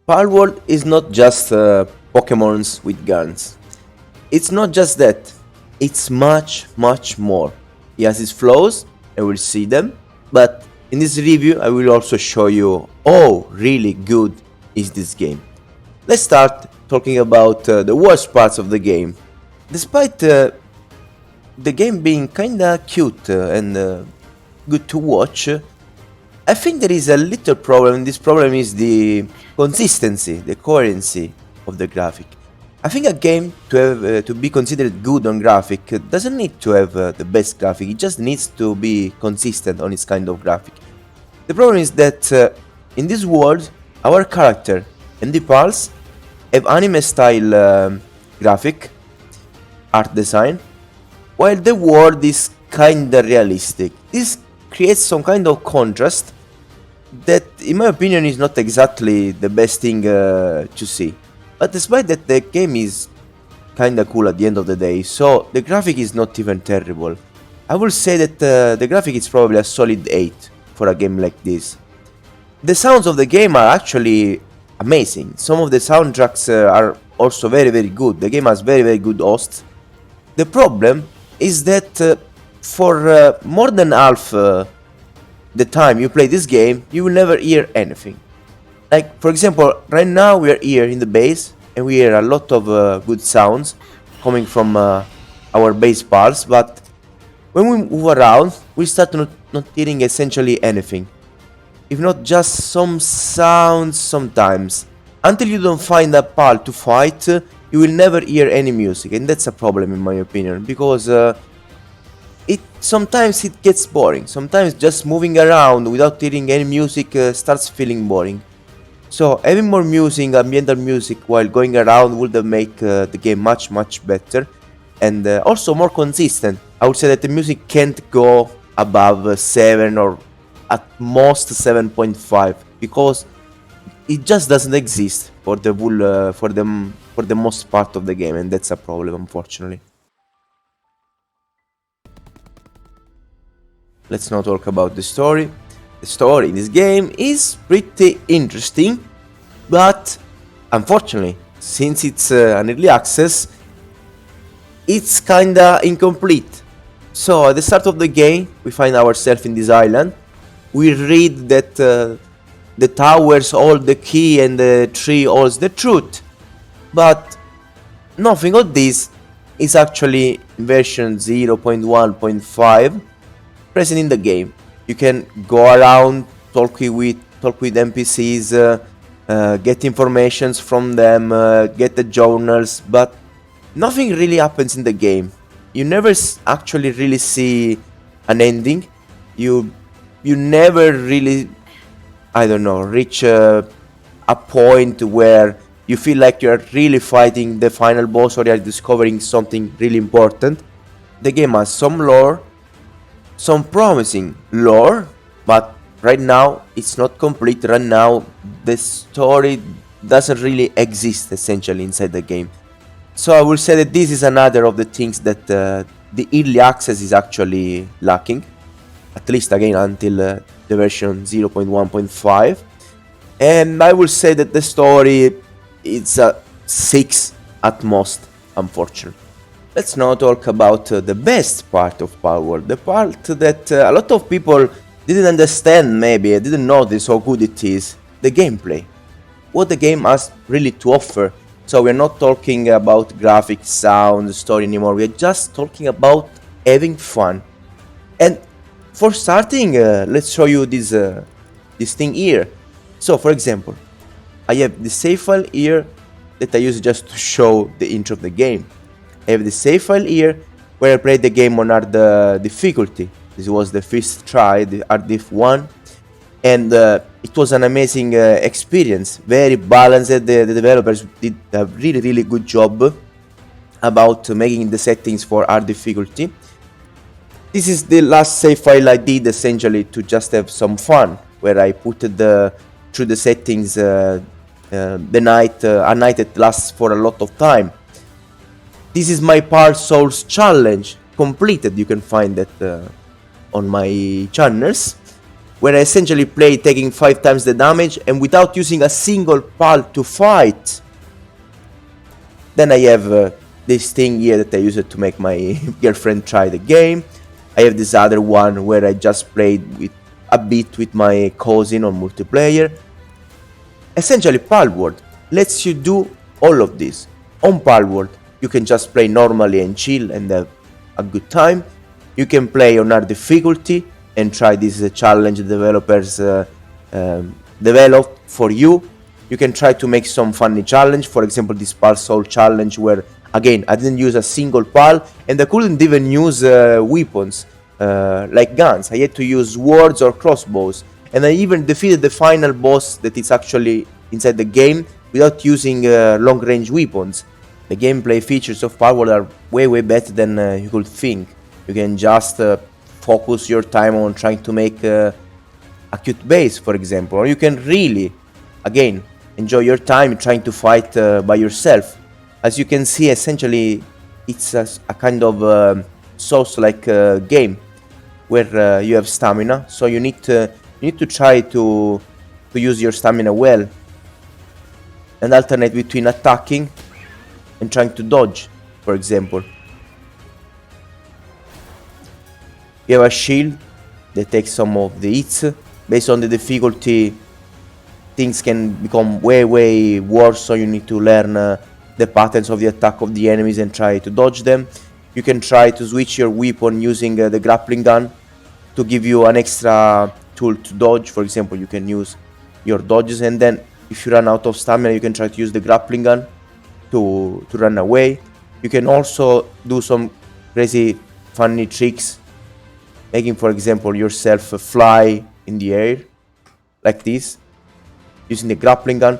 Palworld is not just Pokemons with guns. It's not just that. It's much, much more. It has its flaws, and we'll see them. But in this review, I will also show you how really good is this game. Let's start talking about the worst parts of the game. Despite the game being kinda cute and good to watch, I think there is a little problem. This problem is the consistency, the coherency of the graphic. I think a game to be considered good on graphic doesn't need to have the best graphic. It just needs to be consistent on its kind of graphic. The problem is that in this world, our character and the pals have anime style graphic, art design, while the world is kinda realistic. This creates some kind of contrast that, in my opinion, is not exactly the best thing to see. But despite that, the game is kinda cool at the end of the day, so the graphic is not even terrible. I will say that the graphic is probably a solid 8 for a game like this. The sounds of the game are actually amazing. Some of the soundtracks are also very good. The game has very good hosts. The problem is that for more than half the time you play this game, you will never hear anything. Like, for example, right now we are here in the base and we hear a lot of good sounds coming from our base parts, but when we move around, we start not hearing essentially anything. If not just some sounds sometimes. Until you don't find a pal to fight, you will never hear any music, and that's a problem in my opinion, because sometimes it gets boring. Sometimes just moving around without hearing any music starts feeling boring. So having more music, ambiental music while going around would make the game much better and also more consistent. I would say that the music can't go above 7 or at most 7.5 because it just doesn't exist for the full, for the most part of the game, and that's a problem, unfortunately. Let's now talk about the story. The story in this game is pretty interesting, but unfortunately, since it's an early access, it's kinda incomplete. So at the start of the game, we find ourselves in this island. We read that the towers hold the key and the tree holds the truth, but nothing of this is actually in version 0.1.5 present in the game. You can go around, talk with NPCs, get informations from them, get the journals, but nothing really happens in the game. You never actually really see an ending. You never really, I don't know, reach a point where you feel like you're really fighting the final boss or you're discovering something really important. The game has some lore, some promising lore, but right now it's not complete. Right now the story doesn't really exist essentially inside the game. So I will say that this is another of the things that the early access is actually lacking, at least again until the version 0.1.5. And I will say that the story is a 6 at most, unfortunately. Let's now talk about the best part of Palworld, the part that a lot of people didn't understand, maybe didn't notice how good it is, the gameplay. What the game has really to offer. So we're not talking about graphics, sound, story anymore, we're just talking about having fun. And for starting, let's show you this thing here. So for example, I have the save file here that I use just to show the intro of the game. I have the save file here where I played the game on hard difficulty. This was the first try, the hard diff 1, and it was an amazing experience, very balanced. The developers did a really good job about making the settings for hard difficulty. This is the last save file I did essentially to just have some fun, where I put through the settings a night that lasts for a lot of time. This is my Par Souls challenge completed. You can find that on my channels. where I essentially play taking 5 times the damage and without using a single pal to fight. Then I have this thing here that I use it to make my girlfriend try the game. I have this other one where I just played with a bit with my cousin on multiplayer. Essentially, Palworld lets you do all of this. On Palworld, you can just play normally and chill and have a good time. You can play on hard difficulty and try this challenge the developers developed for you. You can try to make some funny challenge, for example this Pal Soul challenge where again I didn't use a single pal and I couldn't even use weapons like guns. I had to use swords or crossbows, and I even defeated the final boss that is actually inside the game without using long range weapons. The gameplay features of Palworld are way better than you could think. You can just focus your time on trying to make a cute base, for example, or you can really, again, enjoy your time trying to fight by yourself. As you can see, essentially, it's a kind of Souls-like game where you have stamina, so you need to try to use your stamina well and alternate between attacking and trying to dodge, for example. You have a shield that takes some of the hits. Based on the difficulty, things can become way worse, so you need to learn the patterns of the attack of the enemies and try to dodge them. You can try to switch your weapon using the grappling gun to give you an extra tool to dodge. For example, you can use your dodges, and then if you run out of stamina you can try to use the grappling gun to run away. You can also do some crazy funny tricks, making, for example, yourself fly in the air like this using the grappling gun.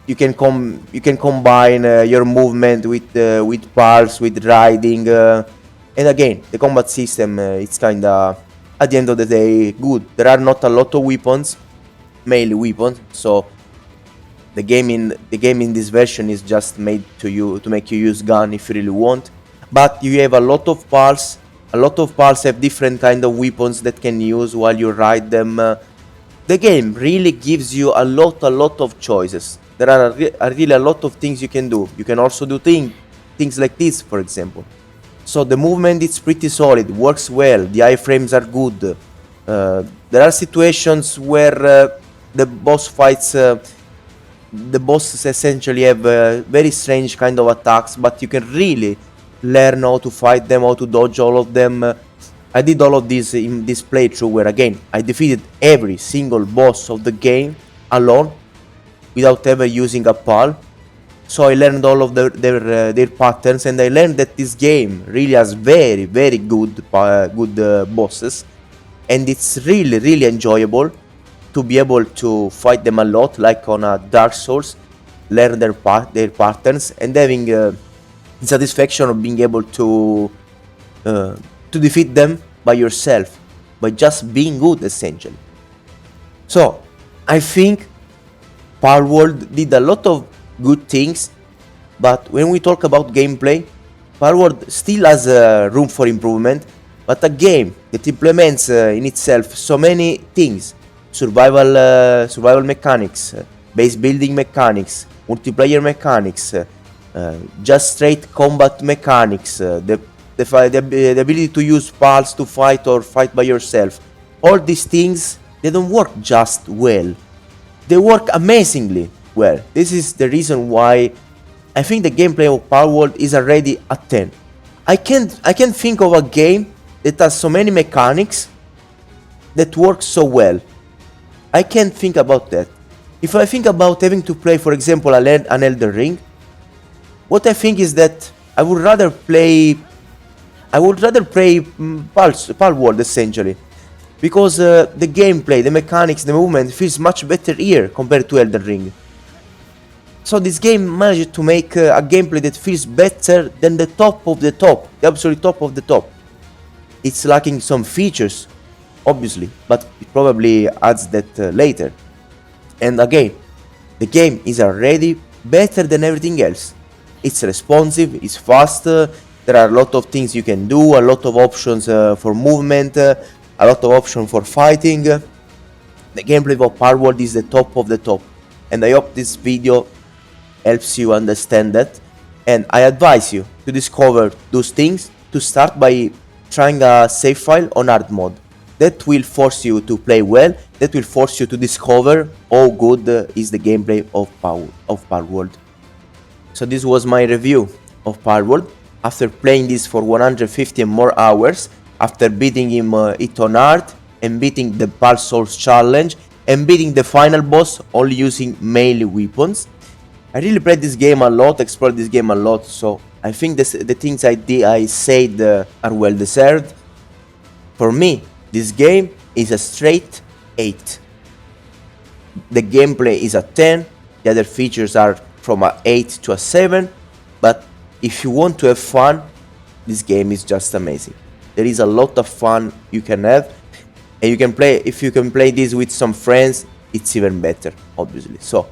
You can combine your movement with pulse, with riding, and again the combat system it's kinda, at the end of the day, good. There are not a lot of weapons, melee weapons, so the game in this version is just made to make you use gun if you really want. But you have a lot of pulse. A lot of pals have different kind of weapons that can use while you ride them. The game really gives you a lot of choices. There are really a lot of things you can do. You can also do things like this, for example. So the movement is pretty solid, works well, the iframes are good. There are situations where the boss fights, the bosses essentially have very strange kind of attacks, but you can really learn how to fight them, how to dodge all of them. I did all of this in this playthrough where again I defeated every single boss of the game alone without ever using a pal. So I learned all of their patterns, and I learned that this game really has very good bosses, and it's really enjoyable to be able to fight them a lot, like on a Dark Souls, learn their patterns, and having satisfaction of being able to defeat them by yourself, by just being good, essentially. So I think Palworld did a lot of good things, but when we talk about gameplay, Palworld still has room for improvement. But a game that implements in itself so many things: survival mechanics, base building mechanics, multiplayer mechanics, just straight combat mechanics, the ability to use pals to fight or fight by yourself. All these things, they don't work just well, they work amazingly well. This is the reason why I think the gameplay of Palworld is already a 10. I can't think of a game that has so many mechanics that work so well. I can't think about that. If I think about having to play, for example, an Elden Ring, what I think is that I would rather play Palworld, essentially, because the gameplay, the mechanics, the movement feels much better here compared to Elden Ring. So this game managed to make a gameplay that feels better than the top of the top, the absolute top of the top. It's lacking some features, obviously, but it probably adds that later. And again, the game is already better than everything else. It's responsive, it's fast, there are a lot of things you can do, a lot of options for movement. a lot of options for fighting. The gameplay of Palworld is the top of the top, and I hope this video helps you understand that. And I advise you to discover those things, to start by trying a save file on hard mode. That will force you to play well, that will force you to discover how good is the gameplay of Palworld. So this was my review of Palworld. After playing this for 150 and more hours, after beating it on hard, and beating the Pal Souls challenge, and beating the final boss only using melee weapons, I really played this game a lot, explored this game a lot, so I think the things I said are well deserved. For me, this game is a straight 8. The gameplay is a 10, the other features are from a 8 to a 7, but if you want to have fun, this game is just amazing. There is a lot of fun you can have, and you can play, if you can play this with some friends, it's even better, obviously. So,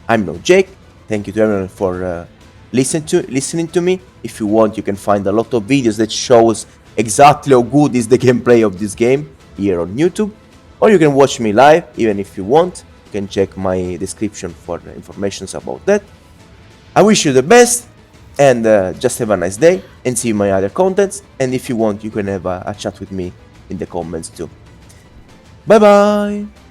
I'm no Jake. Thank you to everyone for listening to me. If you want, you can find a lot of videos that shows exactly how good is the gameplay of this game here on YouTube, or you can watch me live, even if you want. You can check my description for information about that. I wish you the best, and just have a nice day, and see my other contents. And if you want, you can have a chat with me in the comments too. Bye bye!